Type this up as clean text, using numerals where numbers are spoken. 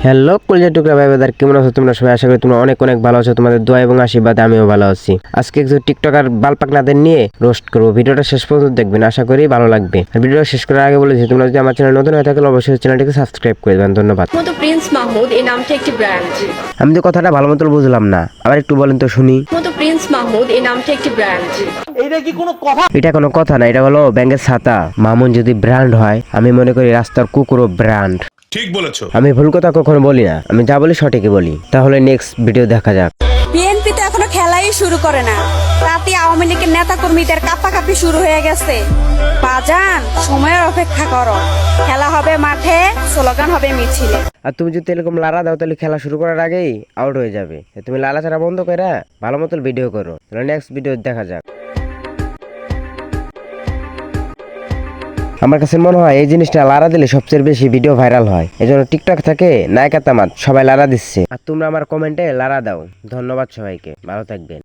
Hello কলিজা টুকরা ভাই বাদার, কেমন আছো তোমরা সবাই? আশা করি তোমরা অনেক অনেক ভালো আছো। তোমাদের দোয়া এবং আশীর্বাদে আমিও ভালো আছি। আজকে কিছু টিকটকার বালপাকনাদের নিয়ে রোস্ট করবো। ভিডিওটা শেষ পর্যন্ত দেখবেন, আশা করি ভালো লাগবে। আর ভিডিওটা শেষ করার আগে বলেছি, তোমরা যদি আমার চ্যানেল নতুন হয়ে থাকলে অবশ্যই চ্যানেলটিকে সাবস্ক্রাইব করে দেবেন। ধন্যবাদ। মতো প্রিন্স মাহমুদ এই নামটি একটি ব্র্যান্ড। আমি তো কথাটা ভালো মতো বুঝলাম না, আবার একটু বলেন তো শুনি। মতো প্রিন্স মাহমুদ এই নামটি একটি ব্র্যান্ড। এটা কোনো কথা না, এটা হলো ব্যাংকের ছাতা। মামুন যদি ব্র্যান্ড হয়, আমি মনে করি রাস্তার কুকুরও ব্র্যান্ড। ঠিক বলেছো। আমি ভুল কথা কখনো বলি না, আমি যা বলি সঠিকই বলি। তাহলে নেক্সট ভিডিও দেখা যাক। বিএনপি তো এখনো খেলাই শুরু করে না, রাতে আওয়ামী লীগের নেতা কর্মীদের কাপাকাপি শুরু হয়ে গেছে। বাজান, সময়ের অপেক্ষা করো, খেলা হবে মাঠে, স্লোগান হবে মিছিলে। আর তুমি যদি এরকম লারা দাও, তাহলে খেলা শুরু করার আগেই আউট হয়ে যাবে। তুমি লালা ছাড়া বন্ধ করে ভালো মতো ভিডিও করো। তাহলে নেক্সট ভিডিও দেখা যাক। আমার কাছে মনে হয় এই জিনিসটা লারা দিলে সবচেয়ে বেশি ভিডিও ভাইরাল হয়। এই জন্য টিকটক থেকে নায়কা তামাত সবাই লারা দিচ্ছে। আর তোমরা আমার কমেন্টে লারা দাও। ধন্যবাদ সবাইকে, ভালো থাকবেন।